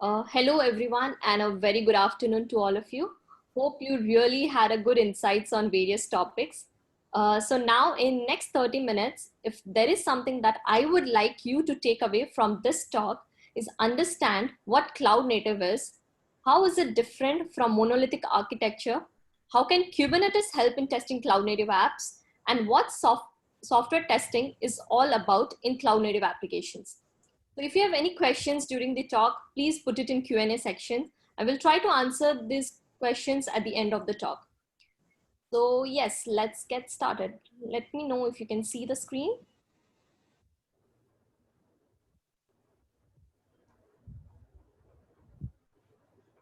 Hello everyone and a very good afternoon to all of you. Hope you really had a good insights on various topics. So now in next 30 minutes, if there is something that I would like you to take away from this talk is understand what cloud native is, how is it different from monolithic architecture, how can Kubernetes help in testing cloud native apps, and what software testing is all about in cloud native applications. So if you have any questions during the talk, please put it in Q&A section. I will try to answer these questions at the end of the talk. So yes, let's get started. Let me know if you can see the screen.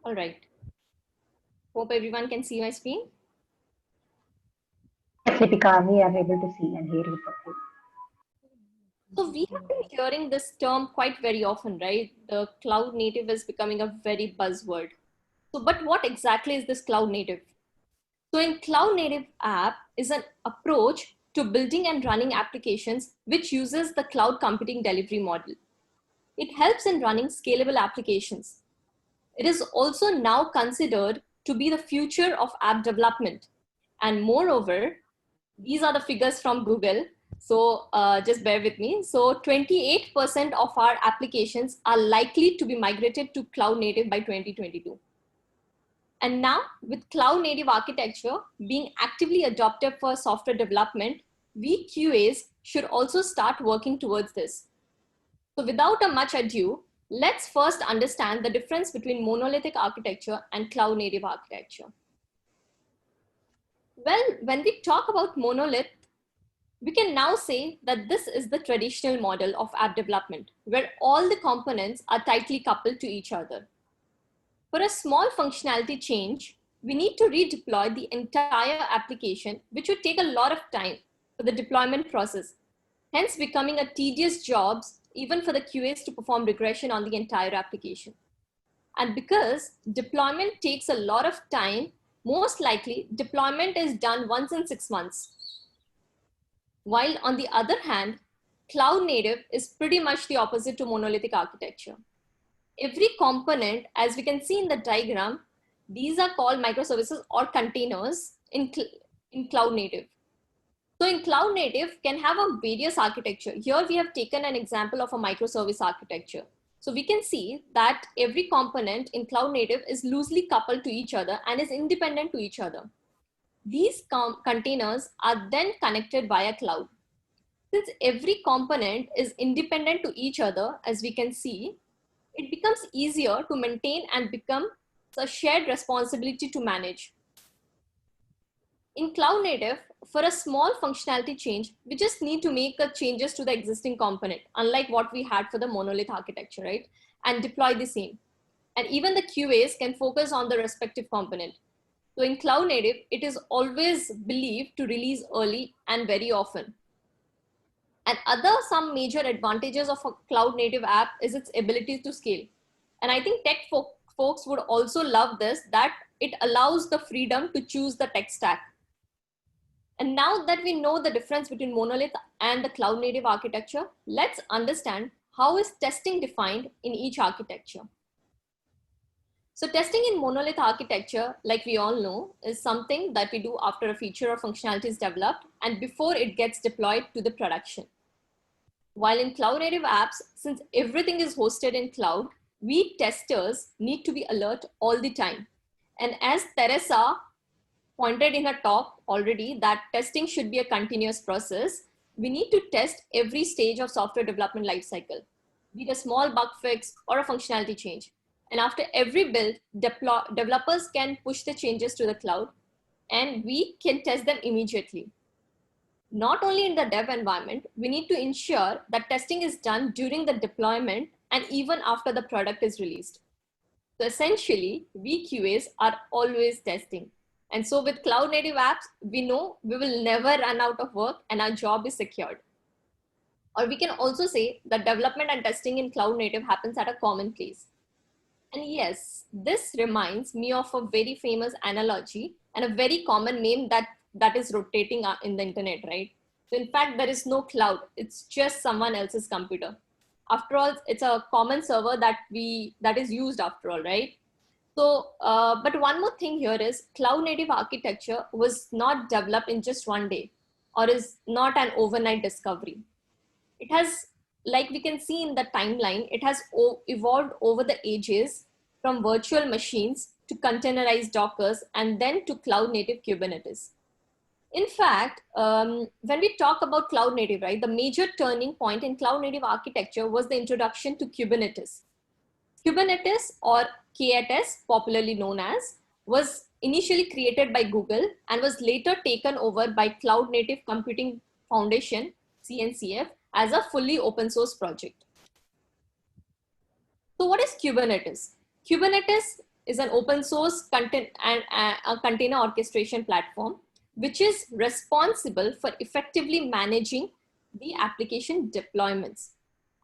All right. Hope everyone can see my screen. Yes, Deepika, we are able to see and hear you properly. So we have been hearing this term quite very often, right? The cloud native is becoming a very buzzword. So, but what exactly is this cloud native? So in cloud native app is an approach to building and running applications which uses the cloud computing delivery model. It helps in running scalable applications. It is also now considered to be the future of app development. And moreover, these are the figures from Google. So just bear with me. So 28% of our applications are likely to be migrated to cloud native by 2022. And now with cloud native architecture being actively adopted for software development, we QAs should also start working towards this. So without a much ado, let's first understand the difference between monolithic architecture and cloud native architecture. Well, when we talk about monolith, we can now say that this is the traditional model of app development, where all the components are tightly coupled to each other. For a small functionality change, we need to redeploy the entire application, which would take a lot of time for the deployment process, hence becoming a tedious job even for the QAs to perform regression on the entire application. And because deployment takes a lot of time, most likely deployment is done once in 6 months. While on the other hand, cloud native is pretty much the opposite to monolithic architecture. Every component, as we can see in the diagram, these are called microservices or containers in cloud native. So in cloud native can have a various architecture. Here we have taken an example of a microservice architecture. So we can see that every component in cloud native is loosely coupled to each other and is independent to each other. These containers are then connected via cloud. Since every component is independent to each other, as we can see, it becomes easier to maintain and becomes a shared responsibility to manage. In cloud native, for a small functionality change, we just need to make changes to the existing component, unlike what we had for the monolith architecture, right? And deploy the same. And even the QAs can focus on the respective component. So in cloud native, it is always believed to release early and very often. And some major advantages of a cloud native app is its ability to scale. And I think tech folks would also love this, that it allows the freedom to choose the tech stack. And now that we know the difference between monolith and the cloud native architecture, let's understand how is testing defined in each architecture. So testing in monolith architecture, like we all know, is something that we do after a feature or functionality is developed and before it gets deployed to the production. While in cloud native apps, since everything is hosted in cloud, we testers need to be alert all the time. And as Teresa pointed in her talk already, that testing should be a continuous process, we need to test every stage of software development lifecycle, be it a small bug fix or a functionality change. And after every build, developers can push the changes to the cloud and we can test them immediately. Not only in the dev environment, we need to ensure that testing is done during the deployment and even after the product is released. So essentially, we QAs are always testing. And so with cloud native apps, we know we will never run out of work and our job is secured. Or we can also say that development and testing in cloud native happens at a common place. And yes, this reminds me of a very famous analogy and a very common meme that is rotating in the internet, right? So in fact, there is no cloud. It's just someone else's computer. After all, it's a common server that is used after all, right? So, but one more thing here is cloud native architecture was not developed in just one day or is not an overnight discovery. It has, like we can see in the timeline, it has evolved over the ages from virtual machines to containerized Dockers and then to cloud native Kubernetes. In fact, when we talk about cloud native, right, the major turning point in cloud native architecture was the introduction to Kubernetes. Kubernetes, or KATS, popularly known as, was initially created by Google and was later taken over by Cloud Native Computing Foundation, CNCF, as a fully open source project. So what is Kubernetes? Kubernetes is an open source content and a container orchestration platform, which is responsible for effectively managing the application deployments.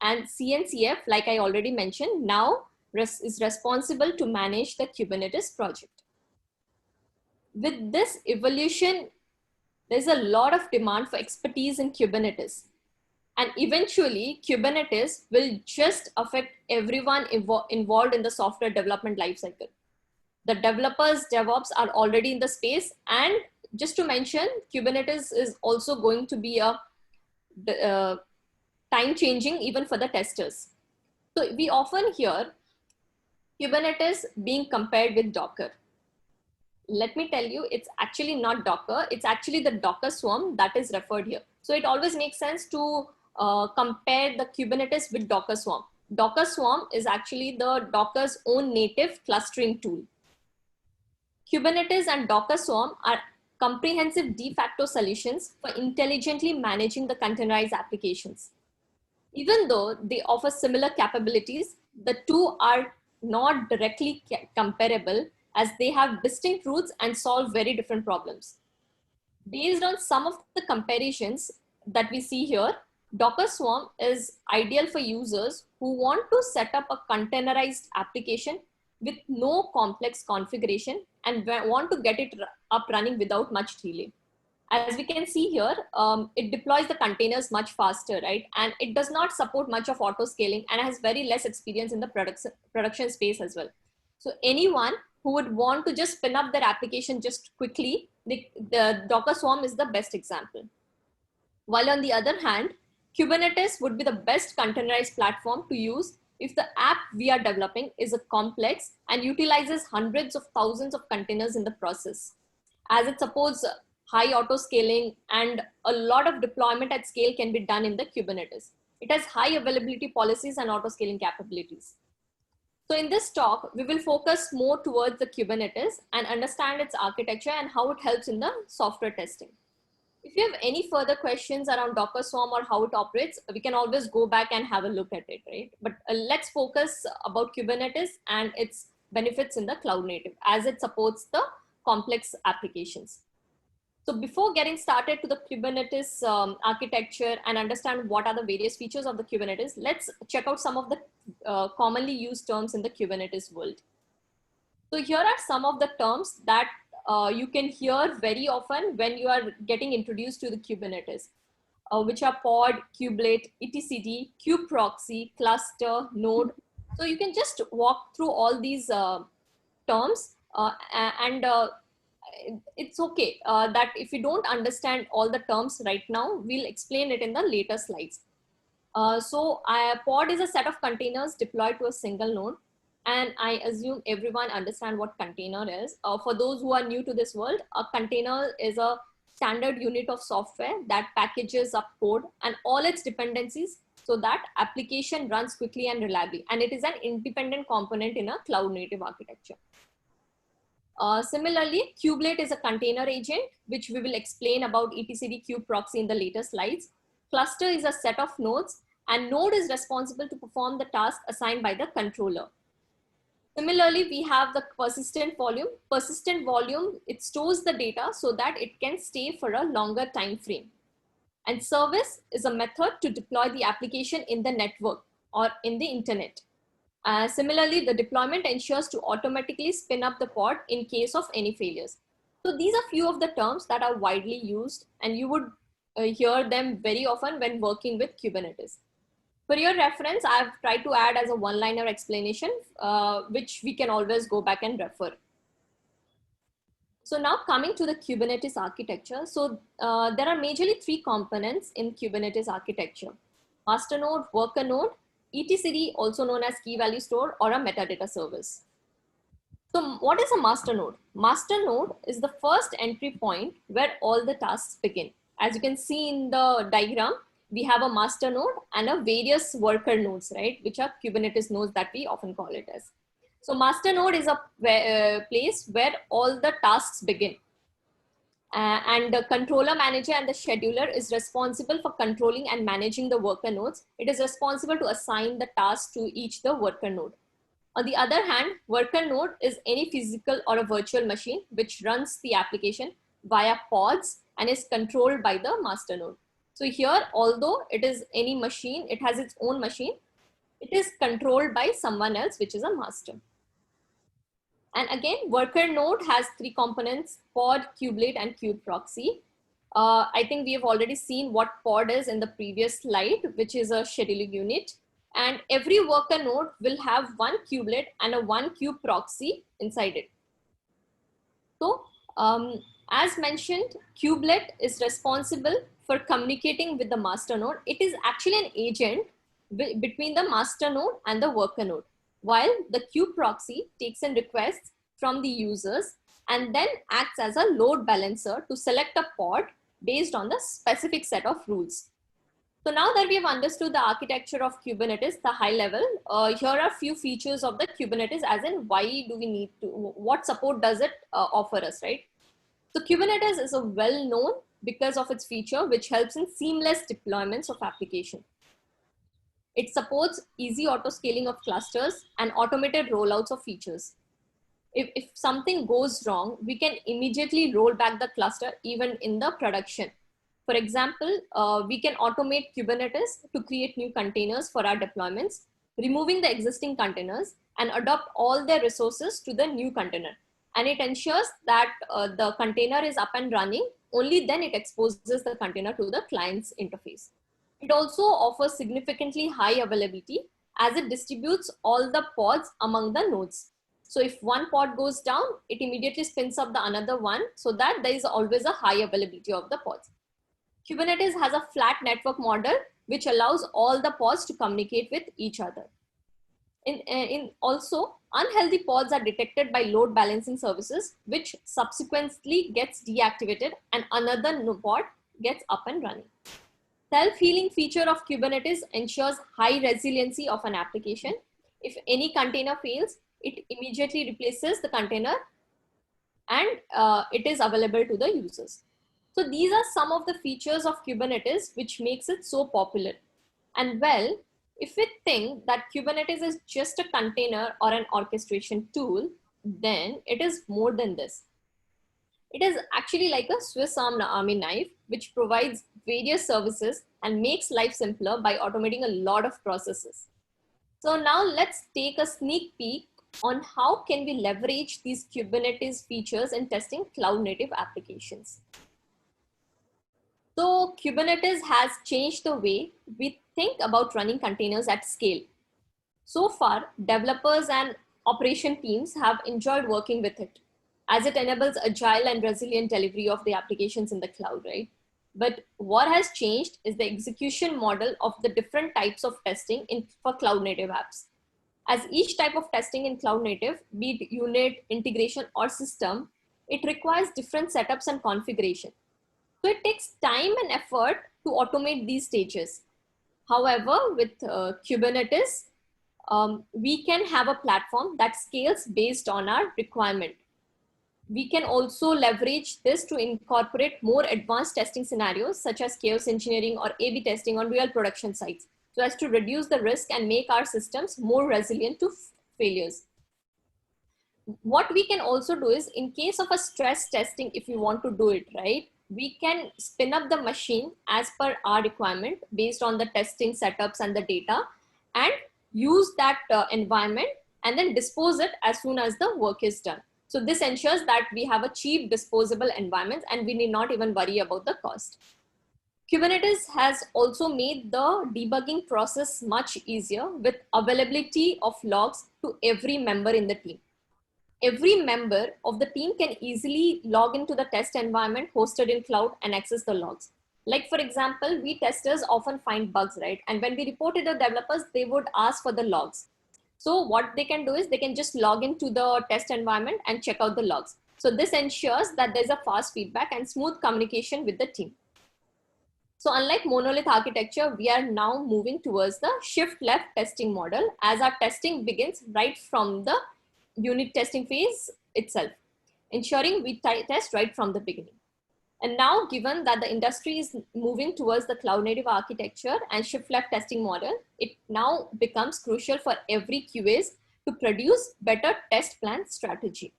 And CNCF, like I already mentioned, now is responsible to manage the Kubernetes project. With this evolution, there's a lot of demand for expertise in Kubernetes. And eventually, Kubernetes will just affect everyone involved in the software development lifecycle. The developers, DevOps are already in the space. And just to mention, Kubernetes is also going to be a time changing even for the testers. So we often hear Kubernetes being compared with Docker. Let me tell you, it's actually not Docker. It's actually the Docker Swarm that is referred here. So it always makes sense to compare the Kubernetes with Docker Swarm. Docker Swarm is actually the Docker's own native clustering tool. Kubernetes and Docker Swarm are comprehensive de facto solutions for intelligently managing the containerized applications. Even though they offer similar capabilities, the two are not directly comparable as they have distinct roots and solve very different problems. Based on some of the comparisons that we see here, Docker Swarm is ideal for users who want to set up a containerized application with no complex configuration and want to get it up running without much delay. As we can see here, it deploys the containers much faster, right? And it does not support much of auto scaling and has very less experience in the production space as well. So anyone who would want to just spin up their application just quickly, the Docker Swarm is the best example. While on the other hand, Kubernetes would be the best containerized platform to use if the app we are developing is a complex and utilizes hundreds of thousands of containers in the process, as it supports high auto scaling and a lot of deployment at scale can be done in the Kubernetes. It has high availability policies and auto scaling capabilities. So in this talk, we will focus more towards the Kubernetes and understand its architecture and how it helps in the software testing. If you have any further questions around Docker Swarm or how it operates, we can always go back and have a look at it, right? But let's focus about Kubernetes and its benefits in the cloud native as it supports the complex applications. So before getting started to the Kubernetes architecture and understand what are the various features of the Kubernetes, let's check out some of the commonly used terms in the Kubernetes world. So here are some of the terms that you can hear very often when you are getting introduced to the Kubernetes, which are pod, kubelet, etcd, kubeproxy, cluster, node. So you can just walk through all these terms and it's okay that if you don't understand all the terms right now, we'll explain it in the later slides. So a pod is a set of containers deployed to a single node. And I assume everyone understand what container is. For those who are new to this world, a container is a standard unit of software that packages up code and all its dependencies so that application runs quickly and reliably. And it is an independent component in a cloud native architecture. Similarly, kubelet is a container agent, which we will explain about etcd kubeproxy in the later slides. Cluster is a set of nodes and node is responsible to perform the task assigned by the controller. Similarly, we have the persistent volume. Persistent volume, it stores the data so that it can stay for a longer time frame. And service is a method to deploy the application in the network or in the internet. Similarly, the deployment ensures to automatically spin up the pod in case of any failures. So these are few of the terms that are widely used and you would hear them very often when working with Kubernetes. For your reference, I've tried to add as a one-liner explanation, which we can always go back and refer. So now coming to the Kubernetes architecture. So there are majorly three components in Kubernetes architecture: master node, worker node, etcd, also known as key value store, or a metadata service. So what is a master node? Master node is the first entry point where all the tasks begin. As you can see in the diagram, we have a master node and a various worker nodes, right? Which are Kubernetes nodes that we often call it as. So master node is a place where all the tasks begin. And the controller manager and the scheduler is responsible for controlling and managing the worker nodes. It is responsible to assign the tasks to each the worker node. On the other hand, worker node is any physical or a virtual machine which runs the application via pods and is controlled by the master node. So here, although it is any machine, it has its own machine, it is controlled by someone else, which is a master. And again, worker node has three components: pod, kubelet, and kubeproxy. I think we have already seen what pod is in the previous slide, which is a scheduling unit. And every worker node will have one kubelet and a one kubeproxy inside it. So as mentioned, kubelet is responsible for communicating with the master node. It is actually an agent between the master node and the worker node, while the kubeproxy takes in requests from the users and then acts as a load balancer to select a pod based on the specific set of rules. So now that we have understood the architecture of Kubernetes, the high level, here are a few features of the Kubernetes, as in why do we need to, what support does it offer us, right? So Kubernetes is a well known because of its feature, which helps in seamless deployments of application. It supports easy auto scaling of clusters and automated rollouts of features. If something goes wrong, we can immediately roll back the cluster even in the production. For example, we can automate Kubernetes to create new containers for our deployments, removing the existing containers and adopt all their resources to the new container. And it ensures that the container is up and running. Only then it exposes the container to the client's interface. It also offers significantly high availability as it distributes all the pods among the nodes. So if one pod goes down, it immediately spins up the another one, so that there is always a high availability of the pods. Kubernetes has a flat network model, which allows all the pods to communicate with each other. Also, unhealthy pods are detected by load balancing services, which subsequently gets deactivated and another pod gets up and running. Self-healing feature of Kubernetes ensures high resiliency of an application. If any container fails, it immediately replaces the container and it is available to the users. So these are some of the features of Kubernetes which makes it so popular. And well, if we think that Kubernetes is just a container or an orchestration tool, then it is more than this. It is actually like a Swiss Army knife, which provides various services and makes life simpler by automating a lot of processes. So now let's take a sneak peek on how can we leverage these Kubernetes features in testing cloud native applications. So Kubernetes has changed the way we think about running containers at scale. So far, developers and operation teams have enjoyed working with it, as it enables agile and resilient delivery of the applications in the cloud, right? But what has changed is the execution model of the different types of testing for cloud native apps. As each type of testing in cloud native, be it unit, integration, or system, it requires different setups and configuration. So it takes time and effort to automate these stages. However, with Kubernetes, we can have a platform that scales based on our requirement. We can also leverage this to incorporate more advanced testing scenarios such as chaos engineering or A/B testing on real production sites, so as to reduce the risk and make our systems more resilient to failures. What we can also do is, in case of a stress testing, if we want to do it right, we can spin up the machine as per our requirement based on the testing setups and the data, and use that environment and then dispose it as soon as the work is done. So this ensures that we have a cheap disposable environment and we need not even worry about the cost. Kubernetes has also made the debugging process much easier with availability of logs to every member in the team. Every member of the team can easily log into the test environment hosted in cloud and access the logs. Like for example, we testers often find bugs, right? And when we report it to developers, they would ask for the logs. So what they can do is they can just log into the test environment and check out the logs. So this ensures that there's a fast feedback and smooth communication with the team. So unlike monolith architecture, we are now moving towards the shift left testing model as our testing begins right from the unit testing phase itself, ensuring we test right from the beginning. And now, given that the industry is moving towards the cloud native architecture and shift left testing model, it now becomes crucial for every QAs to produce better test plan strategy.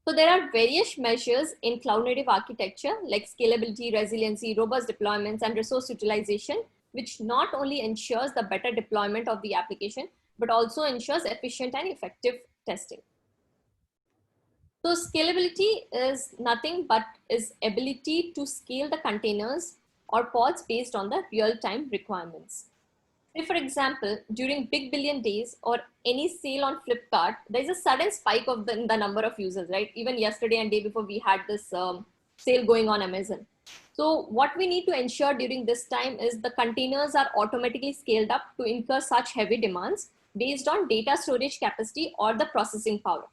So there are various measures in cloud native architecture like scalability, resiliency, robust deployments, and resource utilization, which not only ensures the better deployment of the application, but also ensures efficient and effective testing. So scalability is nothing but is ability to scale the containers or pods based on the real-time requirements. Say for example, during big billion days or any sale on Flipkart, there's a sudden spike of the number of users, right? Even yesterday and day before we had this sale going on Amazon. So what we need to ensure during this time is the containers are automatically scaled up to incur such heavy demands based on data storage capacity or the processing power.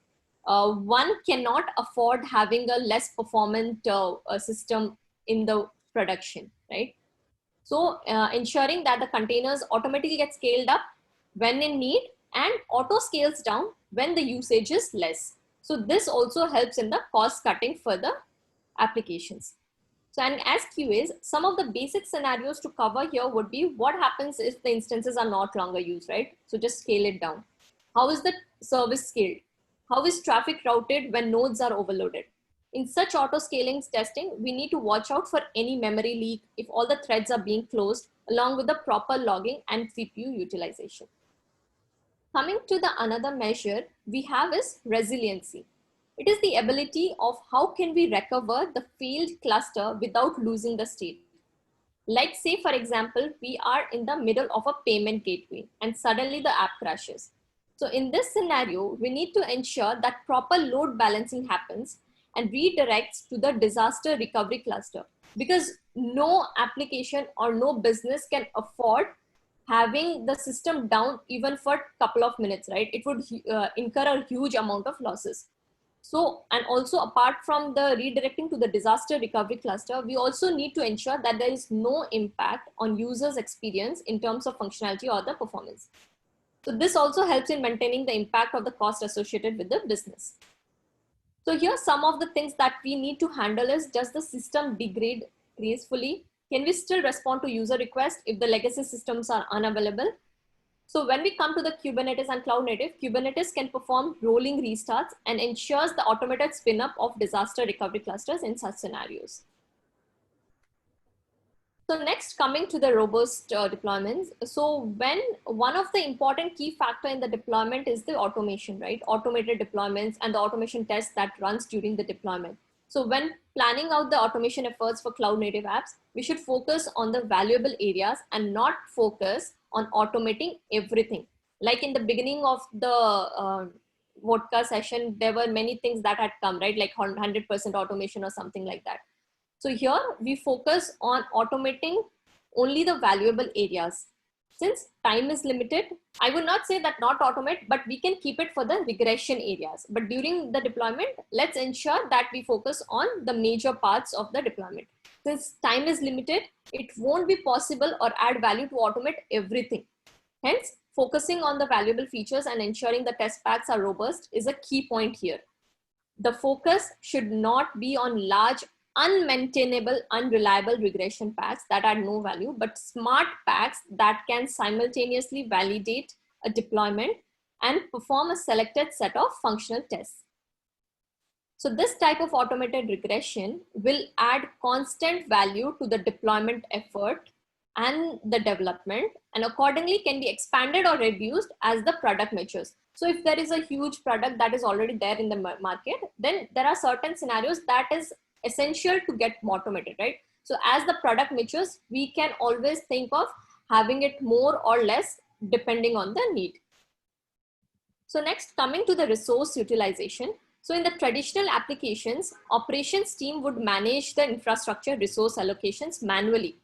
One cannot afford having a less performant system in the production, right? So ensuring that the containers automatically get scaled up when in need and auto scales down when the usage is less. So this also helps in the cost cutting for the applications. So, and as QAs, some of the basic scenarios to cover here would be what happens if the instances are not longer used, right? So just scale it down. How is the service scaled? How is traffic routed when nodes are overloaded? In such auto scaling testing, we need to watch out for any memory leak if all the threads are being closed along with the proper logging and CPU utilization. Coming to the another measure we have is resiliency. It is the ability of how can we recover the failed cluster without losing the state. Like say for example, we are in the middle of a payment gateway and suddenly the app crashes. So in this scenario, we need to ensure that proper load balancing happens and redirects to the disaster recovery cluster, because no application or no business can afford having the system down even for a couple of minutes, right? It would incur a huge amount of losses. So, and also apart from the redirecting to the disaster recovery cluster, we also need to ensure that there is no impact on users' experience in terms of functionality or the performance. So this also helps in maintaining the impact of the cost associated with the business. So here some of the things that we need to handle is, does the system degrade gracefully? Can we still respond to user requests if the legacy systems are unavailable? So when we come to the Kubernetes and cloud native, Kubernetes can perform rolling restarts and ensures the automated spin up of disaster recovery clusters in such scenarios. So next, coming to the robust deployments. So when one of the important key factor in the deployment is the automation, right? Automated deployments and the automation test that runs during the deployment. So when planning out the automation efforts for cloud native apps, we should focus on the valuable areas and not focus on automating everything. Like in the beginning of the vodka session, there were many things that had come, right? Like 100% automation or something like that. So here we focus on automating only the valuable areas. Since time is limited, I would not say that not automate, but we can keep it for the regression areas. But during the deployment, let's ensure that we focus on the major parts of the deployment. Since time is limited, it won't be possible or add value to automate everything. Hence, focusing on the valuable features and ensuring the test packs are robust is a key point here. The focus should not be on large, unmaintainable, unreliable regression packs that add no value, but smart packs that can simultaneously validate a deployment and perform a selected set of functional tests. So this type of automated regression will add constant value to the deployment effort and the development, and accordingly can be expanded or reduced as the product matures. So if there is a huge product that is already there in the market, then there are certain scenarios that is essential to get automated, right? So as the product matures, we can always think of having it more or less depending on the need. So next, coming to the resource utilization. So in the traditional applications, operations team would manage the infrastructure resource allocations manually.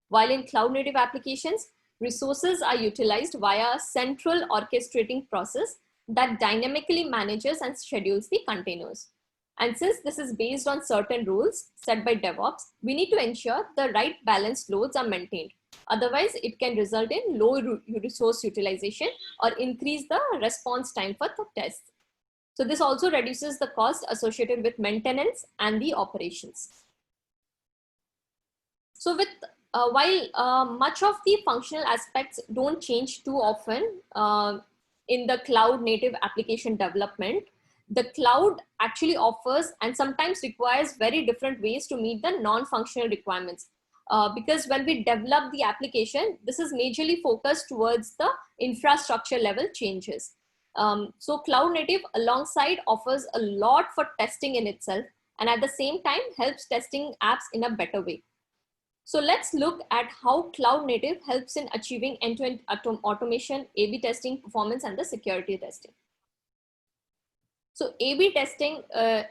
While in cloud native applications, resources are utilized via a central orchestrating process that dynamically manages and schedules the containers. And since this is based on certain rules set by DevOps, we need to ensure the right balanced loads are maintained. Otherwise, it can result in low resource utilization or increase the response time for the tests. So this also reduces the cost associated with maintenance and the operations. So with while much of the functional aspects don't change too often in the cloud native application development, the cloud actually offers and sometimes requires very different ways to meet the non-functional requirements. Because when we develop the application, this is majorly focused towards the infrastructure level changes. So cloud native alongside offers a lot for testing in itself, and at the same time helps testing apps in a better way. So let's look at how cloud native helps in achieving end-to-end automation, A/B testing, performance, and the security testing. So A/B testing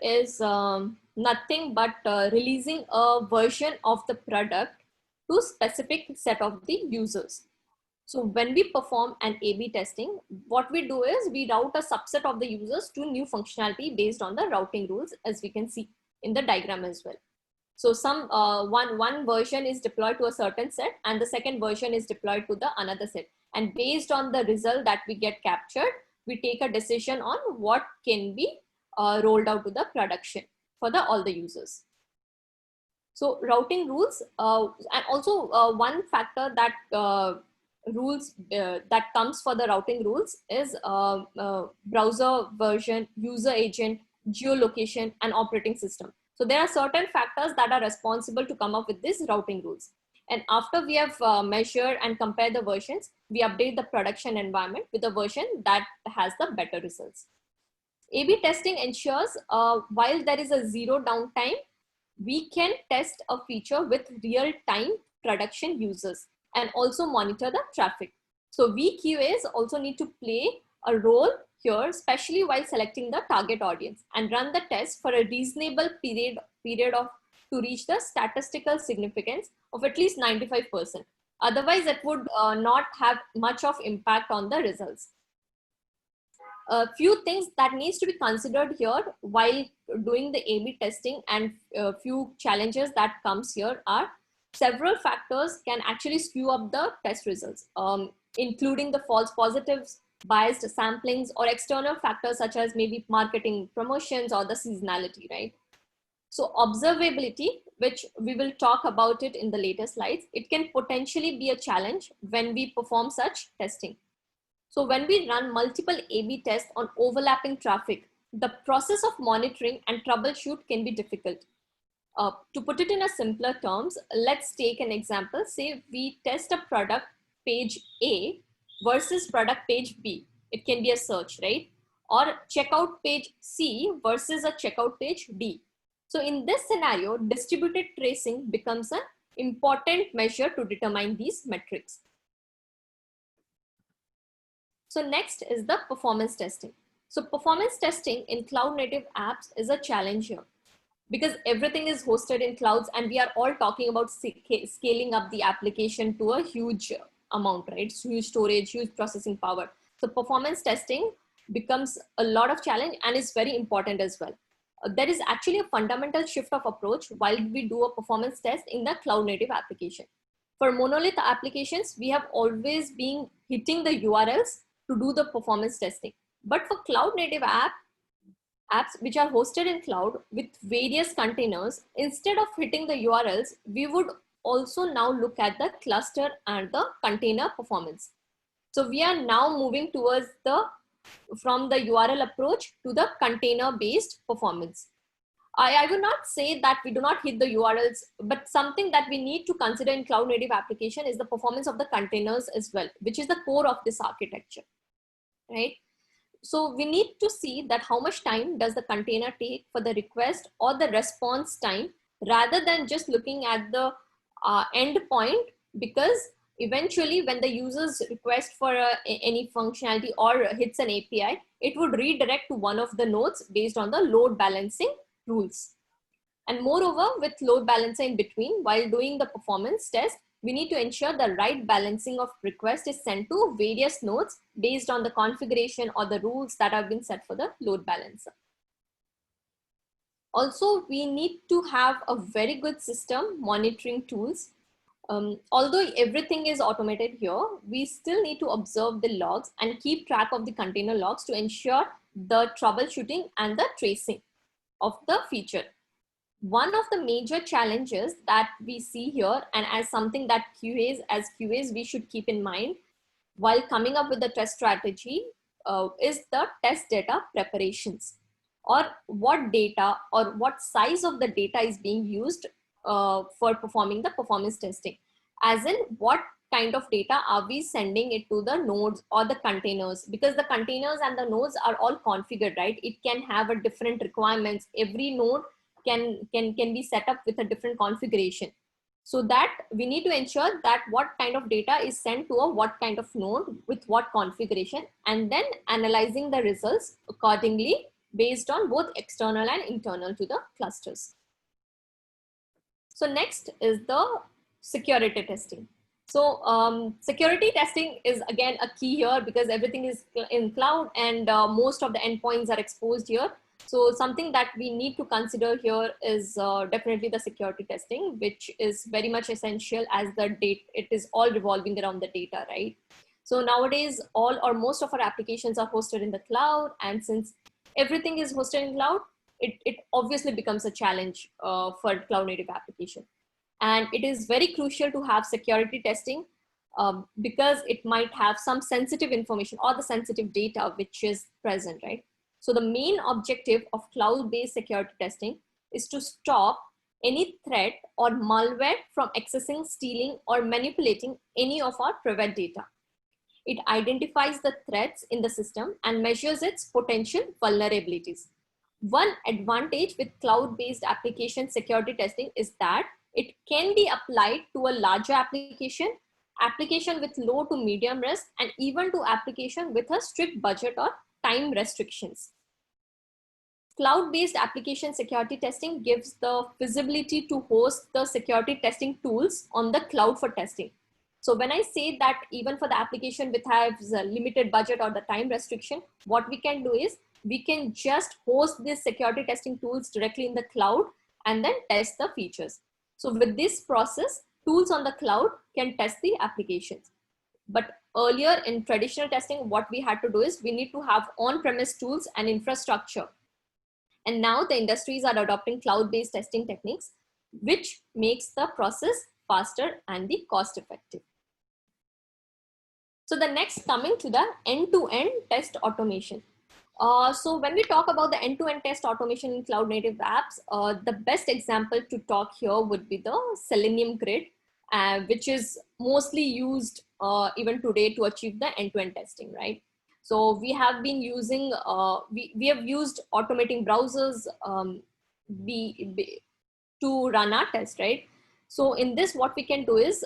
is nothing but releasing a version of the product to specific set of the users. So when we perform an A/B testing, what we do is we route a subset of the users to new functionality based on the routing rules, as we can see in the diagram as well. So one version is deployed to a certain set and the second version is deployed to the another set. And based on the result that we get captured, we take a decision on what can be rolled out to the production for all the users. So routing rules and also one factor that that comes for the routing rules is browser version, user agent, geolocation, and operating system. So there are certain factors that are responsible to come up with these routing rules. And after we have measured and compared the versions, we update the production environment with a version that has the better results. A/B testing ensures while there is a zero downtime, we can test a feature with real-time production users and also monitor the traffic. So VQAs also need to play a role here, especially while selecting the target audience, and run the test for a reasonable period of to reach the statistical significance of at least 95%. Otherwise, it would not have much of impact on the results. A few things that needs to be considered here while doing the A/B testing, and a few challenges that comes here are several factors can actually skew up the test results, including the false positives, biased samplings, or external factors such as maybe marketing promotions or the seasonality, right? So observability, which we will talk about it in the later slides, it can potentially be a challenge when we perform such testing. So when we run multiple A/B tests on overlapping traffic, the process of monitoring and troubleshoot can be difficult. To put it in a simpler terms, let's take an example. Say we test a product page A versus product page B. It can be a search, right? Or checkout page C versus a checkout page D. So in this scenario, distributed tracing becomes an important measure to determine these metrics. So next is the performance testing. So performance testing in cloud native apps is a challenge here, because everything is hosted in clouds and we are all talking about scaling up the application to a huge amount, right? Huge storage, huge processing power. So performance testing becomes a lot of challenge and is very important as well. There is actually a fundamental shift of approach while we do a performance test in the cloud native application. For monolith applications, we have always been hitting the URLs to do the performance testing. But for cloud native apps which are hosted in cloud with various containers, instead of hitting the URLs, we would also now look at the cluster and the container performance. So we are now moving towards from the URL approach to the container based performance. I would not say that we do not hit the URLs, but something that we need to consider in cloud native application is the performance of the containers as well, which is the core of this architecture, right? So we need to see that how much time does the container take for the request or the response time rather than just looking at the end point, because eventually when the users request for any functionality or hits an API, it would redirect to one of the nodes based on the load balancing rules. And moreover, with load balancer in between, while doing the performance test, we need to ensure the right balancing of request is sent to various nodes based on the configuration or the rules that have been set for the load balancer. Also, we need to have a very good system monitoring tools. Although everything is automated here, we still need to observe the logs and keep track of the container logs to ensure the troubleshooting and the tracing of the feature. One of the major challenges that we see here, and as something that as QAs, we should keep in mind while coming up with the test strategy, is the test data preparations, or what data or what size of the data is being used for performing the performance testing. As in, what kind of data are we sending it to the nodes or the containers, because the containers and the nodes are all configured, right? It can have a different requirements. Every node can be set up with a different configuration. So that we need to ensure that what kind of data is sent to a what kind of node with what configuration, and then analyzing the results accordingly based on both external and internal to the clusters. So next is the security testing. So security testing is again a key here, because everything is in cloud and most of the endpoints are exposed here. So something that we need to consider here is definitely the security testing, which is very much essential, as the data, it is all revolving around the data, right? So nowadays, all or most of our applications are hosted in the cloud, and since everything is hosted in cloud, it obviously becomes a challenge for cloud native application. And it is very crucial to have security testing because it might have some sensitive information or the sensitive data which is present, right? So the main objective of cloud-based security testing is to stop any threat or malware from accessing, stealing, or manipulating any of our private data. It identifies the threats in the system and measures its potential vulnerabilities. One advantage with cloud-based application security testing is that it can be applied to a larger application with low to medium risk, and even to application with a strict budget or time restrictions. Cloud-based application security testing gives the feasibility to host the security testing tools on the cloud for testing. So when I say that even for the application which has a limited budget or the time restriction, what we can do is we can just host these security testing tools directly in the cloud and then test the features. So with this process, tools on the cloud can test the applications. But earlier in traditional testing, what we had to do is we need to have on-premise tools and infrastructure. And now the industries are adopting cloud-based testing techniques, which makes the process faster and the cost-effective. So the next, coming to the end-to-end test automation. So when we talk about the end-to-end test automation in cloud native apps, the best example to talk here would be the Selenium Grid, which is mostly used even today to achieve the end-to-end testing, right? So we have been using, we have used automating browsers to run our test, right? So in this, what we can do is,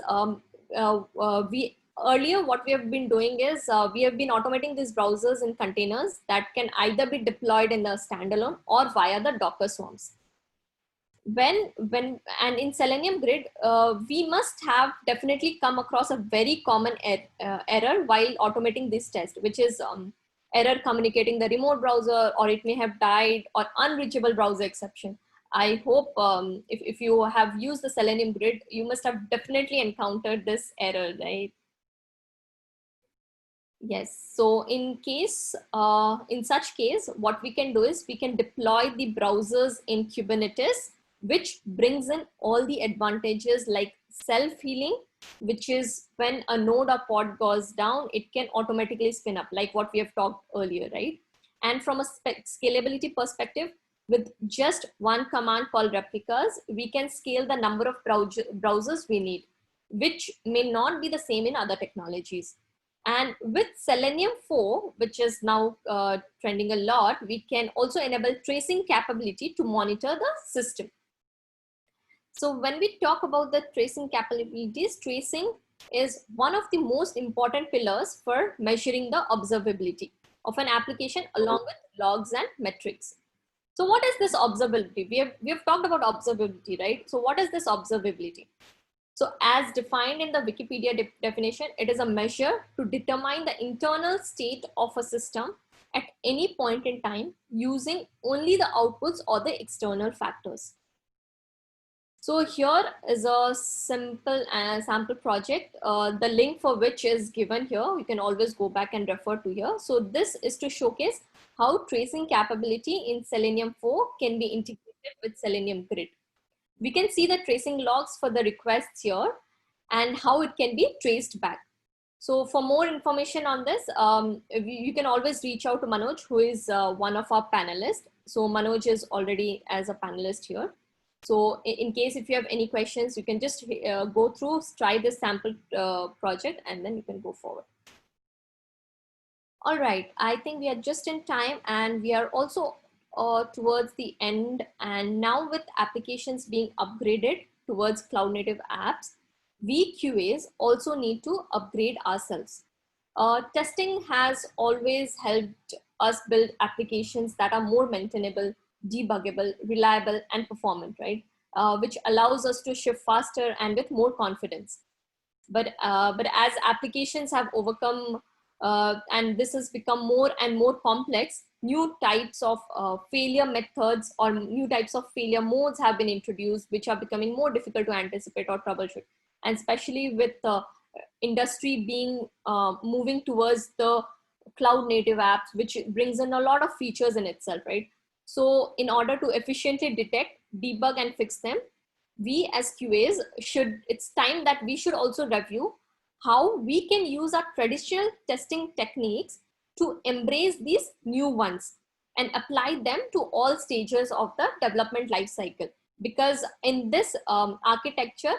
earlier what we have been doing is we have been automating these browsers in containers that can either be deployed in the standalone or via the Docker swarms. And in Selenium Grid, we must have definitely come across a very common error while automating this test, which is error communicating the remote browser, or it may have died, or unreachable browser exception. I hope if you have used the Selenium Grid, you must have definitely encountered this error, right? Yes. So in such case, what we can do is we can deploy the browsers in Kubernetes, which brings in all the advantages like self-healing, which is when a node or pod goes down, it can automatically spin up, like what we have talked earlier, right? And from a scalability perspective, with just one command called replicas, we can scale the number of browsers we need, which may not be the same in other technologies. And with Selenium 4, which is now trending a lot, we can also enable tracing capability to monitor the system. So when we talk about the tracing capabilities, tracing is one of the most important pillars for measuring the observability of an application along with logs and metrics. So what is this observability? We have talked about observability, right? So what is this observability? So as defined in the Wikipedia definition, it is a measure to determine the internal state of a system at any point in time using only the outputs or the external factors. So here is a simple sample project, the link for which is given here. You can always go back and refer to here. So this is to showcase how tracing capability in Selenium 4 can be integrated with Selenium Grid. We can see the tracing logs for the requests here and how it can be traced back. So for more information on this, you can always reach out to Manoj, who is one of our panelists. So Manoj is already as a panelist here. So in case if you have any questions, you can just go through, try this sample project, and then you can go forward. All right, I think we are just in time and we are also towards the end. And now with applications being upgraded towards cloud native apps, we QAs also need to upgrade ourselves. Testing has always helped us build applications that are more maintainable, debuggable, reliable, and performant, right? Which allows us to ship faster and with more confidence. But as applications have overcome and this has become more and more complex, new types of failure methods or new types of failure modes have been introduced, which are becoming more difficult to anticipate or troubleshoot. And especially with the industry being moving towards the cloud native apps, which brings in a lot of features in itself, right? So in order to efficiently detect, debug, and fix them, we as QAs it's time that we should also review how we can use our traditional testing techniques to embrace these new ones and apply them to all stages of the development life cycle. Because in this architecture,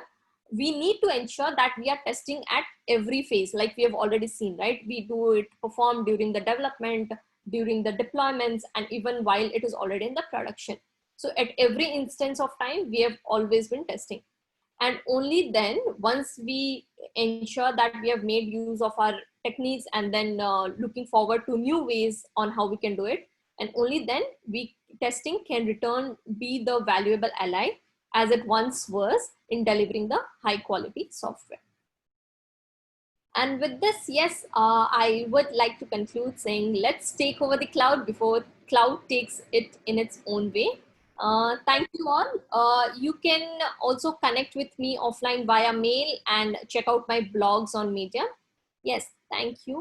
we need to ensure that we are testing at every phase, like we have already seen, right? We do it perform during the development, during the deployments, and even while it is already in the production. So at every instance of time, we have always been testing. And only then, once we ensure that we have made use of our techniques and then looking forward to new ways on how we can do it, and only then testing can return be the valuable ally as it once was in delivering the high quality software. And with this, yes, I would like to conclude saying, let's take over the cloud before cloud takes it in its own way. Thank you all. You can also connect with me offline via mail and check out my blogs on Medium. Yes, thank you.